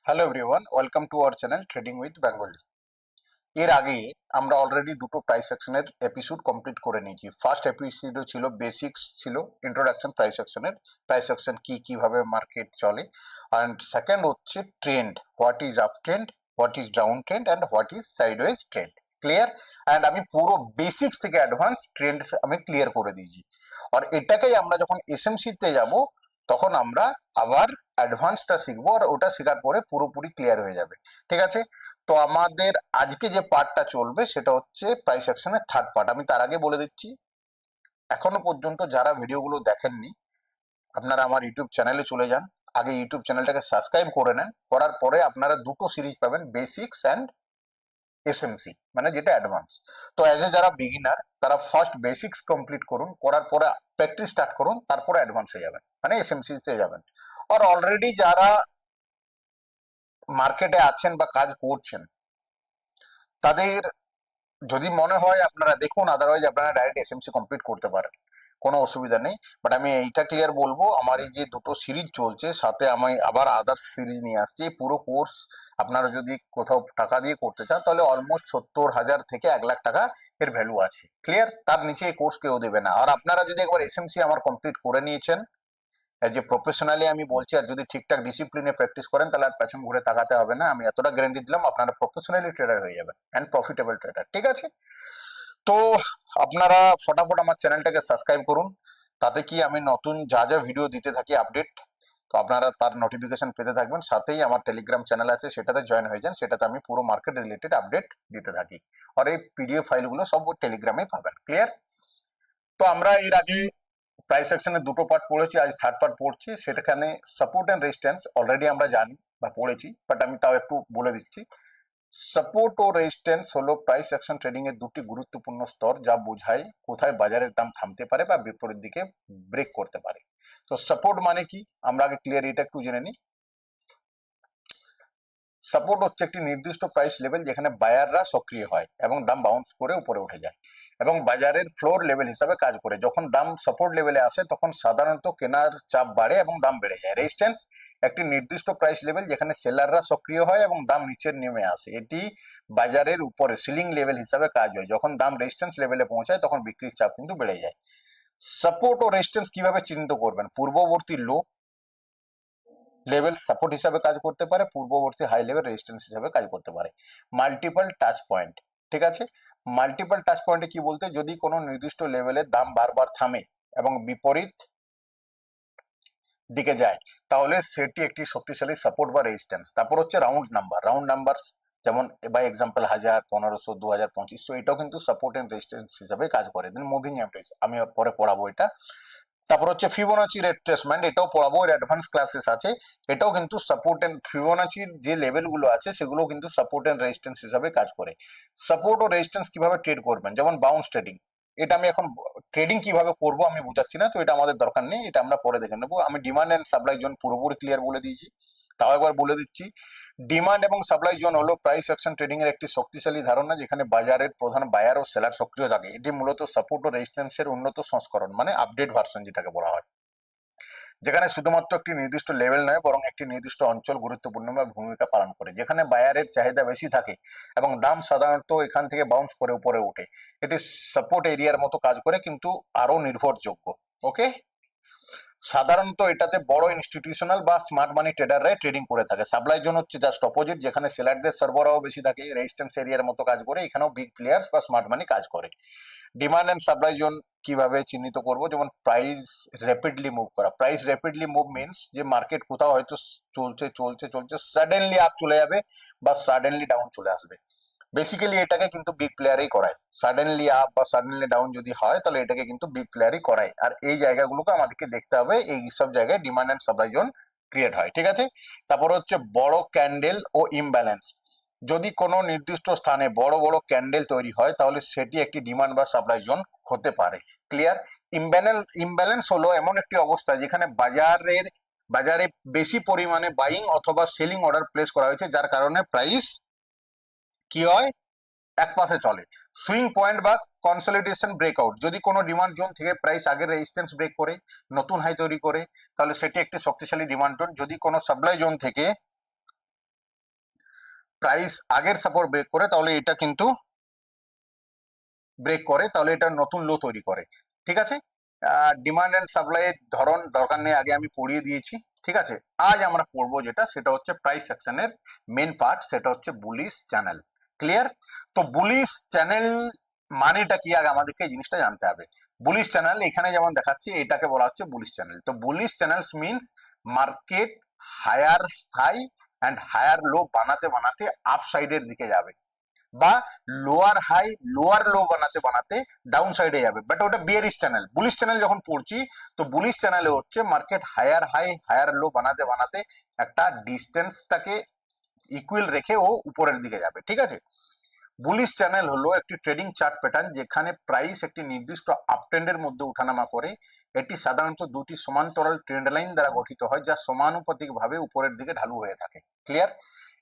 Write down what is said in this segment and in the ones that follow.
Hello everyone, welcome to our channel trading with Bengali. এর আগে আমরা অলরেডি দুটো প্রাইস সেকশনের এপিসোড কমপ্লিট করে নিয়েছি। ফার্স্ট এপিসোডও ছিল বেসিক্স, ছিল ইন্ট্রোডাকশন প্রাইস সেকশনের, প্রাইস সেকশন কি কিভাবে মার্কেট চলে। অ্যান্ড সেকেন্ড হচ্ছে trend, what is up trend, what is down trend and what is sideways trend. Clear? And আমি পুরো বেসিক্স থেকে অ্যাডভান্স ট্রেন্ড আমি ক্লিয়ার করে দিয়েছি। আর এটাকেই আমরা যখন এসএমসিতে যাব তখন আমরা আবার অ্যাডভান্সটা শিখবো, আর ওটা শেখার পরে পুরোপুরি ক্লিয়ার হয়ে যাবে। ঠিক আছে? তো আমাদের আজকে যে পার্টটা চলবে সেটা হচ্ছে প্রাইস অ্যাকশনের থার্ড পার্ট। আমি তার আগে বলে দিচ্ছি, এখনো পর্যন্ত যারা ভিডিওগুলো দেখেননি আপনারা আমার ইউটিউব চ্যানেলে চলে যান, আগে ইউটিউব চ্যানেলটাকে সাবস্ক্রাইব করে নেন। করার পরে আপনারা দুটো সিরিজ পাবেন, বেসিক্স অ্যান্ড এসএমসি, মানে যেটা অ্যাডভান্স। তো অ্যাজ এ যারা বিগিনার তারা ফার্স্ট বেসিক্স কমপ্লিট করুন, করার পরে প্র্যাকটিস স্টার্ট করুন, তারপরে অ্যাডভান্সে যাবেন, মানে এসএমসি তে যাবেন। আর অলরেডি যারা মার্কেটে আছেন বা কাজ করছেন তাদের যদি মনে হয় আপনারা দেখুন, আদারওয়াইজ আপনারা ডাইরেক্ট এসএমসি কমপ্লিট করতে পারেন, কোনো অসুবিধা নেই। বাট আমি এইটা ক্লিয়ার বলবো, আমার এই যে দুটো সিরিজ চলছে সাথে আমি আবার আদার্স সিরিজ নিয়ে আসছি। এই পুরো কোর্স আপনারা যদি কোথাও টাকা দিয়ে করতে চান তাহলে অলমোস্ট 70,000 থেকে 1 লাখ টাকা এর ভ্যালু আছে। ক্লিয়ার? তার নিচে এই কোর্স কেউ দেবে না। আর আপনারা যদি একবার এসএমসি আমার কমপ্লিট করে নিয়েছেন যে প্রফেশনালি আমি বলছি, আর যদি ঠিকঠাক ডিসিপ্লিনে প্র্যাকটিস করেন তাহলে আর পেছন ঘুরে তাকাতে হবে না। আমি এতটা গ্যারান্টি দিলাম, আপনারা প্রফেশনালি ট্রেডার হয়ে যাবেন অ্যান্ড প্রফিটেবল ট্রেডার। ঠিক আছে? তো আপনারা ফটাফট আমার চ্যানেলটাকে সাবস্ক্রাইব করুন, তাতে কি আমি নতুন যা যা ভিডিও দিতে থাকি আপডেট, তো আপনারা তার নোটিফিকেশন পেতে থাকবেন। সাথেই আমার টেলিগ্রাম চ্যানেল আছে, সেটাতে জয়েন হয়ে যান, সেটাতে আমি পুরো মার্কেট রিলেটেড আপডেট দিতে থাকি। আর এই পিডিএফ ফাইলগুলো সব টেলিগ্রামে পাবেন। ক্লিয়ার? তো আমরা এর আগে প্রাইস সেকশনের দুটো পার্ট পড়েছি, আজ থার্ড পার্ট পড়ছি। সেটাখানে সাপোর্ট অ্যান্ড রেজিস্ট্যান্স অলরেডি আমরা জানি বা পড়েছি, বাট আমি তাও একটু বলে দিচ্ছি। সাপোর্ট ও রেজিস্ট্যান্স হলো প্রাইস অ্যাকশন ট্রেডিং এর দুটি গুরুত্বপূর্ণ স্তর, যা বোঝায় কোথায় বাজারের দাম থামতে পারে বা বিপরীত দিকে ব্রেক করতে পারে। তো সাপোর্ট মানে কি আমরা আগে ক্লিয়ার এটা একটু জেনে নিই। সাপোর্ট হচ্ছে একটি নির্দিষ্ট প্রাইস লেভেল যেখানে বায়াররা সক্রিয় হয় এবং দাম বাউন্স করে উপরে উঠে যায় এবং বাজারের ফ্লোর লেভেল হিসাবে কাজ করে। যখন দাম সাপোর্ট লেভেলে আসে তখন সাধারণত কেনার চাপ বাড়ে এবং দাম বেড়ে যায়। রেজিস্ট্যান্স একটি নির্দিষ্ট প্রাইস লেভেল যেখানে সেলাররা সক্রিয় হয় এবং দাম নিচে নেমে আসে। এটি বাজারের উপরে সিলিং লেভেল হিসাবে কাজ হয়। যখন দাম রেজিস্ট্যান্স লেভেলে পৌঁছায় তখন বিক্রির চাপ কিন্তু বেড়ে যায়। সাপোর্ট ও রেজিস্ট্যান্স কিভাবে চিহ্নিত করবেন? পূর্ববর্তী লো লেভেল সাপোর্ট হিসাবে কাজ করতে পারে, পূর্ববর্তী হাই লেভেল রেজিস্ট্যান্স হিসাবে কাজ করতে পারে। মাল্টিপল টাচ পয়েন্ট, ঠিক আছে? মাল্টিপল টাচ পয়েন্টে কি বলতে, যদি কোনো নির্দিষ্ট লেভেলের দাম বারবার থামে এবং বিপরীত দিকে যায় তাহলে সেটি একটি শক্তিশালী সাপোর্ট বা রেজিস্ট্যান্স। তারপর হচ্ছে রাউন্ড নাম্বার। রাউন্ড নাম্বার যেমন বাই এক্সাম্পল 1000, 1500, 2000, 2500, এটাও কিন্তু সাপোর্ট এন্ড রেজিস্ট্যান্স হিসাবে কাজ করে। দেন মুভিং অ্যাভারেজ আমি পরে পড়াবো এটা। তারপর হচ্ছে ফিবোনাচি রিট্রেসমেন্ট, এটাও পড়াবো, এর অ্যাডভান্স ক্লাসেস আছে। এটাও কিন্তু সাপোর্ট এন্ড ফিবোনাচির যে লেভেল গুলো আছে সেগুলো কিন্তু সাপোর্ট এন্ড রেজিস্ট্যান্স হিসাবে কাজ করে। সাপোর্ট ও রেজিস্ট্যান্স কিভাবে ট্রেড করবেন, যেমন বাউন্স ট্রেডিং, এটা আমি এখন ট্রেডিং কিভাবে করব আমি বোঝাচ্ছি না, তো এটা আমাদের দরকার নেই, এটা আমরা পরে দেখে নেবো। আমি ডিমান্ড এন্ড সাপ্লাই জোন পুরোপুরি ক্লিয়ার বলে দিয়েছি, তাও একবার বলে দিচ্ছি। ডিমান্ড এবং সাপ্লাই জোন হলো প্রাইস অ্যাকশন ট্রেডিং এর একটি শক্তিশালী ধারণা যেখানে বাজারের প্রধান বায়ার ও সেলার সক্রিয় থাকে। এটি মূলত সাপোর্ট ও রেজিস্ট্যান্সের উন্নত সংস্করণ, মানে আপডেট ভার্সন যেটাকে বলা হয়, যেখানে শুধুমাত্র একটি নির্দিষ্ট লেভেল নয় বরং একটি নির্দিষ্ট অঞ্চল গুরুত্বপূর্ণ ভূমিকা পালন করে। যেখানে বায়ারের চাহিদা বেশি থাকে এবং দাম সাধারণত এখান থেকে বাউন্স করে উপরে ওঠে। এটি সাপোর্ট এরিয়ার মতো কাজ করে কিন্তু আরো নির্ভরযোগ্য। ওকে? সাধারণত এটাতে বড় ইনস্টিটিউশনাল বা স্মার্ট মানি ট্রেডাররাই ট্রেডিং করে থাকে। সাপ্লাই জোন হচ্ছে জাস্ট অপোজিট, যেখানে সেলারদের সরবরাহ বেশি থাকে, রেজিস্ট্যান্স এরিয়ার মতো কাজ করে। এখানেও বিগ প্লেয়ার্স বা স্মার্ট মানি কাজ করে। ডিমান্ড এন্ড সাপ্লাই জোন কিভাবে চিহ্নিত করব, যেমন প্রাইস র্যাপিডলি মুভ করা। প্রাইস র্যাপিডলি মুভ মিনস যে মার্কেট কোথাও হয়তো চলছে চলছে চলছে, সাডেনলি আপ চলে যাবে বা সাডেনলি ডাউন চলে আসবে। বেসিক্যালি এটাকে কিন্তু বিগ প্লেয়ারই করায়। সাডেনলি আপ বা সাডেনলি ডাউন যদি হয় তাহলে এটাকে কিন্তু বিগ প্লেয়ারই করায়। আর এই জায়গাগুলোকে আমাদেরকে দেখতে হবে, এই সব জায়গায় demand and supply zone create হয়। ঠিক আছে? তারপর হচ্ছে বড় ক্যান্ডেল ও ইমব্যালেন্স। যদি কোনো নির্দিষ্ট স্থানে বড় বড় ক্যান্ডেল তৈরি হয় তাহলে সেটি একটি ডিমান্ড বা সাপ্লাই জোন হতে পারে। ক্লিয়ার? ইমব্যালেন্স হলো এমন একটি অবস্থা যেখানে বাজারে বেশি পরিমাণে বাইং অথবা সেলিং অর্ডার প্লেস করা হয়েছে, যার কারণে প্রাইস কি হয়, এক পাশে চলে। সুইং পয়েন্ট বা কনসলিডেশন ব্রেকআউট, যদি কোনো ডিমান্ড জোন থেকে প্রাইস আগের রেজিস্ট্যান্স ব্রেক করে নতুন হাই তৈরি করে তাহলে সেটি একটি শক্তিশালী ডিমান্ড জোন। যদি কোনো সাপ্লাই জোন থেকে প্রাইস আগের সাপোর্ট ব্রেক করে তাহলে এটা কিন্তু ব্রেক করে, তাহলে এটা নতুন লো তৈরি করে। ঠিক আছে, ডিমান্ড অ্যান্ড সাপ্লাইয়ের ধরন দরকার নেই, আগে আমি পড়িয়ে দিয়েছি। ঠিক আছে, আজ আমরা পড়বো যেটা, সেটা হচ্ছে প্রাইস সেকশনের মেন পার্ট, সেটা হচ্ছে বুলিশ চ্যানেল। ক্লিয়ার? তো বুলিশ চ্যানেল মানেটা কি, আগে আমাদেরকে এই জিনিসটা জানতে হবে। বুলিশ চ্যানেল এখানে যেমন দেখাচ্ছি, এটাকে বলা হচ্ছে বুলিশ চ্যানেল। তো bullish channels means market higher high and higher low বানাতে বানাতে আপ সাইডের দিকে যাবে, বা লোয়ার হাই লোয়ার লো বানাতে বানাতে ডাউন সাইডে যাবে, বাট ওটা বিয়ারিশ চ্যানেল। বুলিশ চ্যানেল যখন পড়ছি, তো বুলিশ চ্যানেলে হচ্ছে market higher high higher low বানাতে বানাতে একটা ডিস্টেন্সটাকে ইকুয়াল রেখে ও উপরের দিকে যাবে। ঠিক আছে, বুলিশ চ্যানেল হলো একটি ট্রেডিং চার্ট প্যাটার্ন যেখানে প্রাইস একটি নির্দিষ্ট আপট্রেন্ডের মধ্যে ওঠানামা করে। এটি সাধারণত দুটি সমান্তরাল ট্রেন্ড লাইন দ্বারা গঠিত হয়, যা সমানুপাতিকভাবে উপরের দিকে ঢালু হয়ে থাকে। ক্লিয়ার?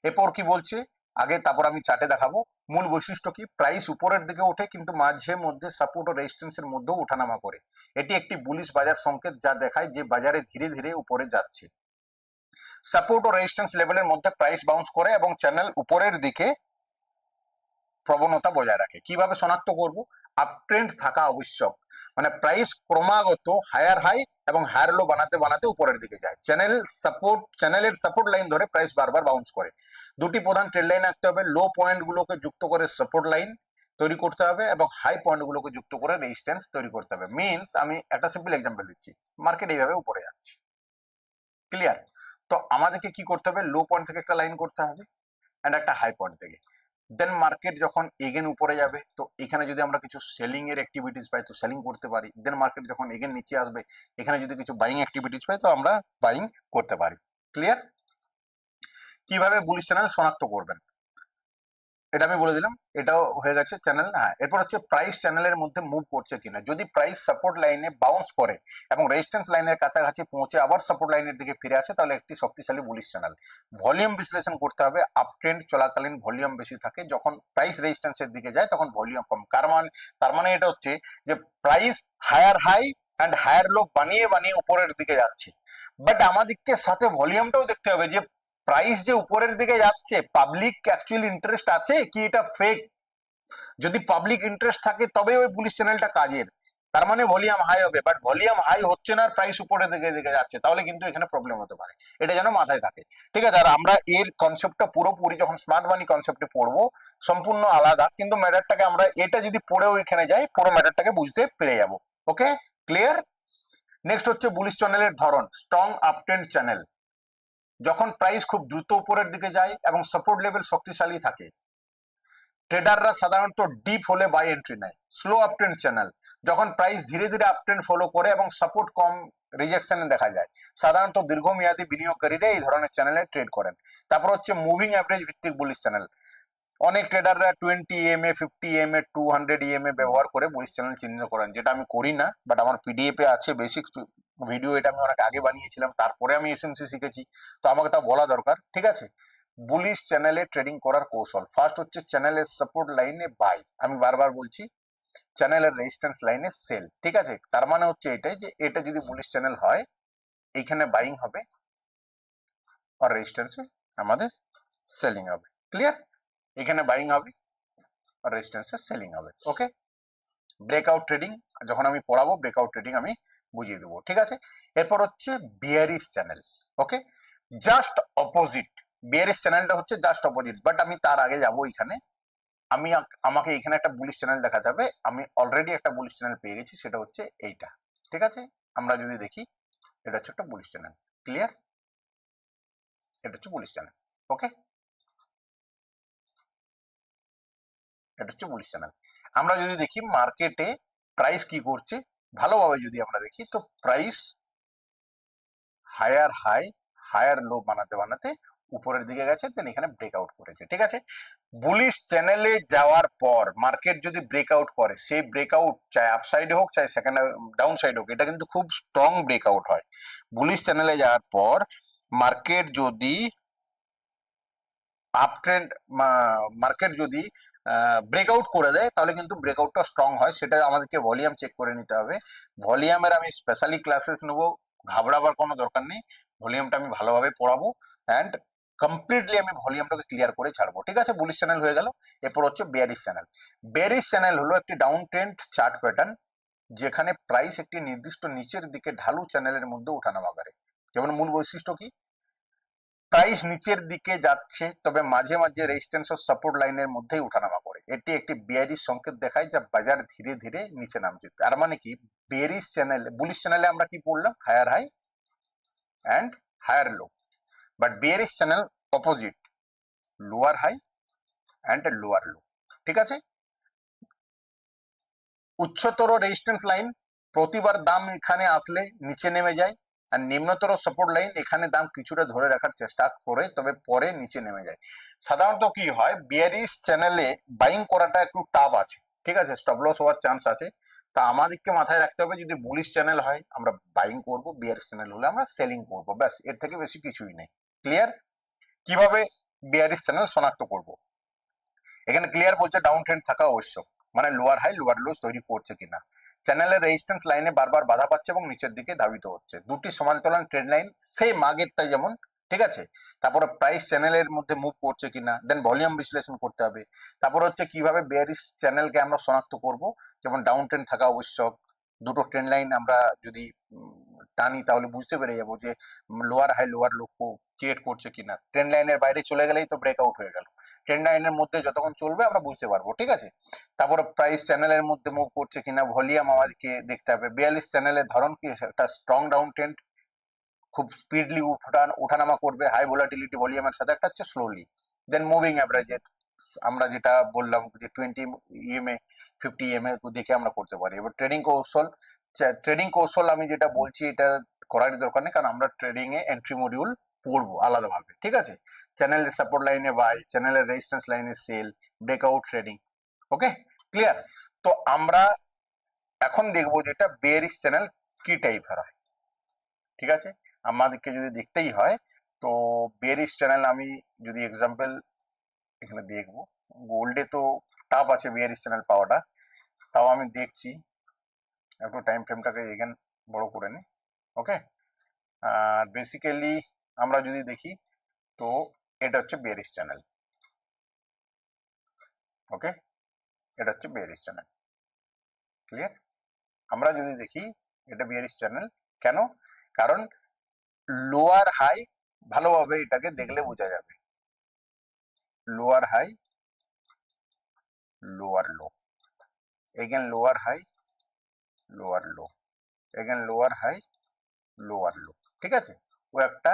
এরপর কি বলছে আগে, তারপর আমি চার্টে দেখাবো। মূল বৈশিষ্ট্য কি, প্রাইস উপরের দিকে ওঠে কিন্তু মাঝে মধ্যে সাপোর্ট ও রেজিস্ট্যান্সের মধ্যেও ওঠানামা করে। এটি একটি বুলিশ বাজার সংকেত, যা দেখায় যে বাজারে ধীরে ধীরে উপরে যাচ্ছে। সাপোর্ট ও রেজিস্ট্যান্স লেভেলের মধ্যে প্রাইস বাউন্স করে এবং চ্যানেল উপরের দিকে প্রবণতা বজায় রাখে। কিভাবে শনাক্ত করব? আপট্রেন্ড থাকা আবশ্যক, মানে প্রাইস ক্রমাগত হায়ার হাই এবং হায়ার লো বানাতে বানাতে উপরের দিকে যায়। চ্যানেলের সাপোর্ট লাইন ধরে প্রাইস বারবার বাউন্স করে। দুটি প্রধান ট্রেড লাইন আঁকতে হবে, লো পয়েন্ট গুলোকে যুক্ত করে সাপোর্ট লাইন তৈরি করতে হবে এবং হাই পয়েন্ট গুলোকে যুক্ত করে রেজিস্ট্যান্স তৈরি করতে হবে। মিনস আমি একটা সিম্পল এক্সাম্পল দিচ্ছি, মার্কেট এইভাবে উপরে যাচ্ছে। ক্লিয়ার? তো আমাদেরকে কি করতে হবে, লো পয়েন্ট থেকে একটা লাইন করতে হবে এন্ড একটা হাই পয়েন্ট থেকে। দেন মার্কেট যখন এগেন উপরে যাবে, তো এখানে যদি আমরা কিছু সেলিং এর অ্যাক্টিভিটিস পাই তো সেলিং করতে পারি। দেন মার্কেট যখন এগেন নিচে আসবে, এখানে যদি কিছু বাইং অ্যাক্টিভিটিস পাই তো আমরা বাইং করতে পারি। ক্লিয়ার? কিভাবে বুলিশ চ্যানেল শনাক্ত করবেন এটা আমি বলে দিলাম, এটাও হয়ে গেছে চ্যানেল। হ্যাঁ, এরপর হচ্ছে প্রাইস চ্যানেলের মধ্যে মুভ করছে কিনা। যদি প্রাইস সাপোর্ট লাইনে বাউন্স করে এবং রেজিস্ট্যান্স লাইনের কাছাকাছি পৌঁছে আবার সাপোর্ট লাইনের দিকে ফিরে আসে, তাহলে একটি শক্তিশালী বুলিশ চ্যানেল। ভলিউম বিশ্লেষণ করতে হবে, আপ ট্রেন্ড চলাকালীন ভলিউম বেশি থাকে, যখন প্রাইস রেজিস্ট্যান্সের দিকে যায় তখন ভলিউম কম। তার মানে এটা হচ্ছে যে price higher high and higher low বানিয়ে বানিয়ে উপরের দিকে যাচ্ছে, বাট আমাদেরকে সাথে ভলিউমটাও দেখতে হবে যে প্রাইস যে উপরের দিকে যাচ্ছে, পাবলিক অ্যাকচুয়ালি ইন্টারেস্ট আছে কি এটা ফেক। যদি পাবলিক ইন্টারেস্ট থাকে তবে ওই বুলিশ চ্যানেলটা কাজের, তার মানে ভলিউম হাই হবে, বাট ভলিউম হাই হচ্ছে না, প্রাইস উপরের দিকে দিকে যাচ্ছে, তাহলে কিন্তু এখানে প্রবলেম হতে পারে। এটা যেন মাথায় থাকে। ঠিক আছে, আর আমরা এর কনসেপ্টটা পুরোপুরি যখন স্মার্ট মানি কনসেপ্টে পড়বো সম্পূর্ণ আলাদা, কিন্তু ম্যাটারটাকে আমরা এটা যদি পড়েও এখানে যাই পুরো ম্যাটারটাকে বুঝতে পেরে যাব। ওকে, ক্লিয়ার? নেক্সট হচ্ছে বুলিশ চ্যানেলের ধরন। স্ট্রং আপট্রেন্ড চ্যানেল, যখন প্রাইস খুব দ্রুত উপরের দিকে যায় এবং সাপোর্ট লেভেল শক্তিশালী থাকে, ট্রেডাররা সাধারণত ডিপ হলে বাই এন্ট্রি নেয়। স্লো আপট্রেন্ড চ্যানেল, যখন প্রাইস ধীরে ধীরে আপট্রেন্ড ফলো করে এবং সাপোর্ট কম রিজেকশনে দেখা যায়, সাধারণত দীর্ঘমেয়াদী বিনিয়োগকারীরা এই ধরনের চ্যানেলে ট্রেড করেন। তারপর হচ্ছে মুভিং অ্যাভারেজ ভিত্তিক বুলিশ চ্যানেল। অনেক ট্রেডাররা 20 EMA 50 EMA 200 EMA ব্যবহার করে বুলিশ চ্যানেল চিহ্নিত করেন, যেটা আমি করি না, বাট আমার পিডিএফ এ আছে বেসিক ভিডিও, এটা আমি অনেক আগে বানিয়েছিলাম, তারপরে আমি এসএমসি শিখেছি, তো আমাকে তা বলা দরকার। ঠিক আছে, বুলিশ চ্যানেলে ট্রেডিং করার কৌশল। ফার্স্ট হচ্ছে চ্যানেলের সাপোর্ট লাইনে বাই, আমি বারবার বলছি চ্যানেলের রেজিস্ট্যান্স লাইনে সেল। ঠিক আছে, তার মানে হচ্ছে এটাই যে এটা যদি বুলিশ চ্যানেল হয় এইখানে বাইং হবে আর রেজিস্ট্যান্সে আমাদের সেলিং হবে। ক্লিয়ার? এখানে বাইং হবে আর রেজিস্ট্যান্সে সেলিং হবে। ওকে, ব্রেকআউট ট্রেডিং যখন আমি পড়াবো ব্রেকআউট ট্রেডিং আমি বুঝিয়ে দেবো। ঠিক আছে, এরপর হচ্ছে বিয়ারিশ চ্যানেল। ওকে, জাস্ট অপোজিট। বিয়ারিশ চ্যানেলটা হচ্ছে জাস্ট অপোজিট, বাট আমি তার আগে যাবো এখানে। আমাকে এখানে একটা বুলিশ চ্যানেল দেখাতে হবে, আমি অলরেডি একটা বুলিশ চ্যানেল পেয়ে গেছি, সেটা হচ্ছে এইটা। ঠিক আছে, আমরা যদি দেখি এটা হচ্ছে একটা বুলিশ চ্যানেল। ক্লিয়ার? এটা হচ্ছে বুলিশ চ্যানেল। ওকে, এটা হচ্ছে বুলিশ চ্যানেল। আমরা যদি দেখি মার্কেটে প্রাইস কি করছে ভালোভাবে যদি আমরা দেখি, তো price higher high higher low বানাতে বানাতে উপরের দিকে গেছে, দেন এখানে ব্রেকআউট করেছে। ঠিক আছে, বুলিশ চ্যানেলে যাওয়ার পর মার্কেট যদি ব্রেকআউট করে, সেই ব্রেকআউট চাই আপসাইডে হোক চাই সেকেন্ড ডাউন সাইড হোক, এটা কিন্তু খুব স্ট্রং ব্রেকআউট হয়। বুলিশ চ্যানেলে যাওয়ার পর মার্কেট যদি আপট্রেন্ড মার্কেট যদি ব্রেকআউট করে দেয়, তাহলে কিন্তু ব্রেকআউটটা স্ট্রং হয়, সেটা আমাদেরকে ভলিউম চেক করে নিতে হবে। ভলিউমের আমি স্পেশালি ক্লাসেস নেবো, ঘাবড়াবার কোনো দরকার নেই, ভলিউমটা আমি ভালোভাবে পড়াবো অ্যান্ড কমপ্লিটলি আমি ভলিউমটাকে ক্লিয়ার করে ছাড়বো। ঠিক আছে, বুলিশ চ্যানেল হয়ে গেল। এরপর হচ্ছে বেয়ারিশ চ্যানেল। বেয়ারিশ চ্যানেল হলো একটি ডাউন ট্রেন্ড চার্ট প্যাটার্ন, যেখানে প্রাইস একটি নির্দিষ্ট নিচের দিকে ঢালু চ্যানেলের মধ্যে ওঠানামা করে। যেমন মূল বৈশিষ্ট্য কি, প্রাইস নিচের দিকে যাচ্ছে তবে মাঝে মাঝে রেজিস্ট্যান্স ও সাপোর্ট লাইনের মধ্যেই ওঠানামা করে। এটি একটি বেয়ারিশ সংকেত দেখায়, যা বাজার ধীরে ধীরে নিচে নামছে। তার মানে কি, বেয়ারিশ চ্যানেল, বুলিশ চ্যানেলে আমরা কি পড়লাম, higher high and higher low, but bearish channel opposite, lower high and lower low. ঠিক আছে, উচ্চতর রেজিস্ট্যান্স লাইন, প্রতিবার দাম এখানে আসলে নিচে নেমে যায়, আর নিম্নতর সাপোর্ট লাইন, এখানে দাম কিছুটা ধরে রাখার চেষ্টা করে তবে পরে নিচে নেমে যায়। সাধারণত কি হয়, বিয়ারিশ চ্যানেলে বাইং করাটা একটু টাফ আছে। ঠিক আছে, স্টপ লস হওয়ার চান্স আছে। তা আমাদেরকে মাথায় রাখতে হবে, যদি বুলিশ চ্যানেল হয় আমরা বাইং করব, বিয়ারিশ চ্যানেল হলে আমরা সেলিং করব, ব্যাস, এর থেকে বেশি কিছুই নেই। ক্লিয়ার? কিভাবে বিয়ারিশ চ্যানেল শনাক্ত করব? এখানে ক্লিয়ার বলছে ডাউন ট্রেন্ড থাকা আবশ্যক, মানে লোয়ার হাই লোয়ার লোস তৈরি করছে কিনা, চ্যানেলের রেজিস্ট্যান্স লাইনে বারবার বাধা পাচ্ছে এবং নিচের দিকে ধাবিত হচ্ছে, দুটি সমান্তরাল ট্রেন্ড লাইন সেম আগেরটা যেমন। ঠিক আছে, তারপরে প্রাইস চ্যানেলের মধ্যে মুভ করছে কিনা, দেন ভলিউম বিশ্লেষণ করতে হবে। তারপর হচ্ছে কিভাবে বেয়ারিশ চ্যানেলকে আমরা শনাক্ত করব, যেমন ডাউন ট্রেন্ড থাকা আবশ্যক, দুটো ট্রেন্ড লাইন আমরা যদি টানি তাহলে বুঝতে পেরে যাবো যে lower high lower low create করছে কিনা। ট্রেন্ড লাইনের বাইরে চলে গেলেই তো ব্রেকআউট হয়ে গেল, ট্রেন্ড লাইনের মধ্যে যতক্ষণ চলবে আমরা বুঝতে পারবো। ঠিক আছে, তারপরে প্রাইস চ্যানেলের মধ্যে মুভ করছে কিনা, ভলিউম আমাদেরকে দেখতে হবে। বিয়াল্লিশ চ্যানেলের ধরন কি, একটা স্ট্রং ডাউন ট্রেন্ড, খুব স্পিডলি ওঠানামা করবে হাই ভোলাটিলিটি ভলিউমের সাথে, একটা হচ্ছে স্লোলি। দেন মুভিং অ্যাভারেজের আমরা যেটা বললাম যে 20 ইএমএ 50 ইএমএ দেখে আমরা করতে পারি। এবার ট্রেডিং কৌশল, ট্রেডিং কৌশল আমি যেটা বলছি এটা করার দরকার নেই, কারণ আমরা ট্রেডিং এ এন্ট্রি মডিউল পড়বো আলাদাভাবে। ঠিক আছে, চ্যানেলের সাপোর্ট লাইনে বাই, চ্যানেলের রেজিস্ট্যান্স লাইনে সেল, ব্রেকআউট ট্রেডিং। ওকে, ক্লিয়ার? তো আমরা এখন দেখবো যেটা বেয়ারিশ চ্যানেল কি টাইপের হয়। ঠিক আছে, আমাদেরকে যদি দেখতেই হয় তো বেয়ারিশ চ্যানেল আমি যদি এক্সাম্পল এখানে দেখবো, গোল্ডে তো টাফ আছে বেয়ারিশ চ্যানেল পাওয়াটা, তাও আমি দেখছি। একটু টাইম ফ্রেমটাকে এগেন বড় করে নি। ওকে, আর বেসিক্যালি আমরা যদি দেখি তো এটা হচ্ছে বেয়ারিশ চ্যানেল। ওকে, এটা হচ্ছে বেয়ারিশ চ্যানেল। ক্লিয়ার? আমরা যদি দেখি এটা বেয়ারিশ চ্যানেল, কেন? কারণ লোয়ার হাই, ভালোভাবে এটাকে দেখলে বোঝা যাবে, lower high lower low, again lower high lower low, again lower high lower low. ঠিক আছে, ও একটা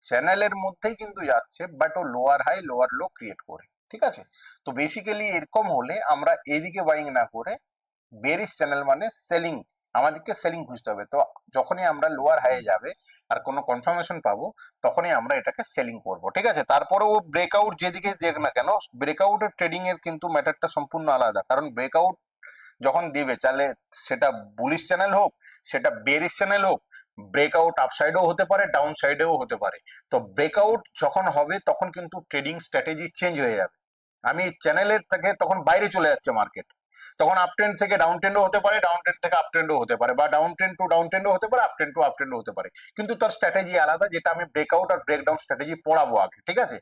চ্যানেলের মধ্যেই কিন্তু যাচ্ছে, বাট ও lower high lower low create করে। ঠিক আছে, তো বেসিক্যালি এরকম হলে আমরা এদিকে বাইং না করে বেরিশ চ্যানেল মানে সেলিং, আমাদেরকে সেলিং খুঁজতে হবে। তো যখনই আমরা লোয়ার হাইয়ে যাবে আর কোনো কনফার্মেশন পাবো, তখনই আমরা এটাকে সেলিং করব। ঠিক আছে, তারপরে ও ব্রেকআউট যেদিকে দেখ না কেন, ব্রেকআউটের ট্রেডিং এর কিন্তু ম্যাটারটা সম্পূর্ণ আলাদা। কারণ ব্রেকআউট যখন দিবে, চাইলে সেটা বুলিশ চ্যানেল হোক, সেটা বেরিশ চ্যানেল হোক, ব্রেকআউট আপসাইডেও হতে পারে, ডাউন সাইডেও হতে পারে। তো ব্রেকআউট যখন হবে তখন কিন্তু ট্রেডিং স্ট্র্যাটেজি চেঞ্জ হয়ে যাবে। আমি চ্যানেলের থেকে তখন বাইরে চলে যাচ্ছে মার্কেট, তখন আপ ট্রেন্ড থেকে ডাউন ট্রেন্ডও হতে পারে, ডাউন ট্রেন্ড থেকে আপ ট্রেন্ডও হতে পারে, বা ডাউন ট্রেন্ড টু ডাউন ট্রেন্ডও হতে পারে, আপ ট্রেন্ড টু আপ ট্রেন্ডও হতে পারে। কিন্তু তার স্ট্র্যাটেজি আলাদা, যেটা আমি ব্রেকআউট আর ব্রেকডাউন স্ট্র্যাটেজি পড়াবো আগে। ঠিক আছে,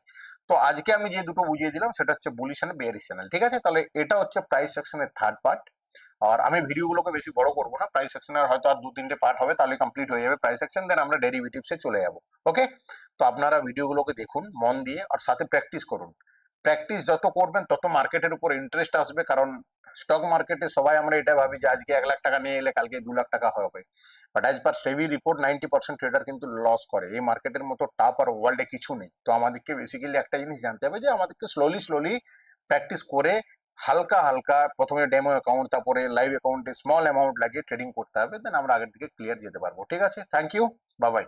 তো আজকে আমি যে দুটো বুঝিয়ে দিলাম সেটা হচ্ছে বুলিশ এন্ড বেয়ারিশ চ্যানেল। ঠিক আছে, তাহলে এটা হচ্ছে প্রাইস সেকশনের থার্ড পার্ট। আর আমি ভিডিওগুলোকে বেশি বড় করবো না, প্রাইস সেকশনের হয়তো আর 2-3টে পার্ট হবে, তাহলে কমপ্লিট হয়ে যাবে প্রাইস সেকশন, দেন আমরা ডেরিভেটিভসে চলে যাবো। ওকে, তো আপনারা ভিডিওগুলোকে দেখুন মন দিয়ে, আর সাথে প্র্যাকটিস করুন। প্র্যাকটিস যত করবেন তত মার্কেটের উপর ইন্টারেস্ট আসবে। কারণ স্টক মার্কেটে সবাই আমরা এটা ভাবি যে আজকে 1 লাখ টাকা নিয়ে এলে কালকে 2 লাখ টাকা হবে, but as per SEBI report 90% trader কিন্তু লস করে। এই মার্কেটের মতো টাফ আর ওয়ার্ল্ডে কিছু নেই। তো আমাদেরকে বেসিক্যালি একটা জিনিস জানতে হবে যে আমাদেরকে স্লোলি স্লোলি প্র্যাকটিস করে হালকা হালকা প্রথমে ডেমো অ্যাকাউন্ট, তারপরে লাইভ অ্যাকাউন্টে স্মল অ্যামাউন্ট লাগিয়ে ট্রেডিং করতে হবে, দেন আমরা আগের দিকে ক্লিয়ার যেতে পারবো। ঠিক আছে, থ্যাংক ইউ, বাই বাই।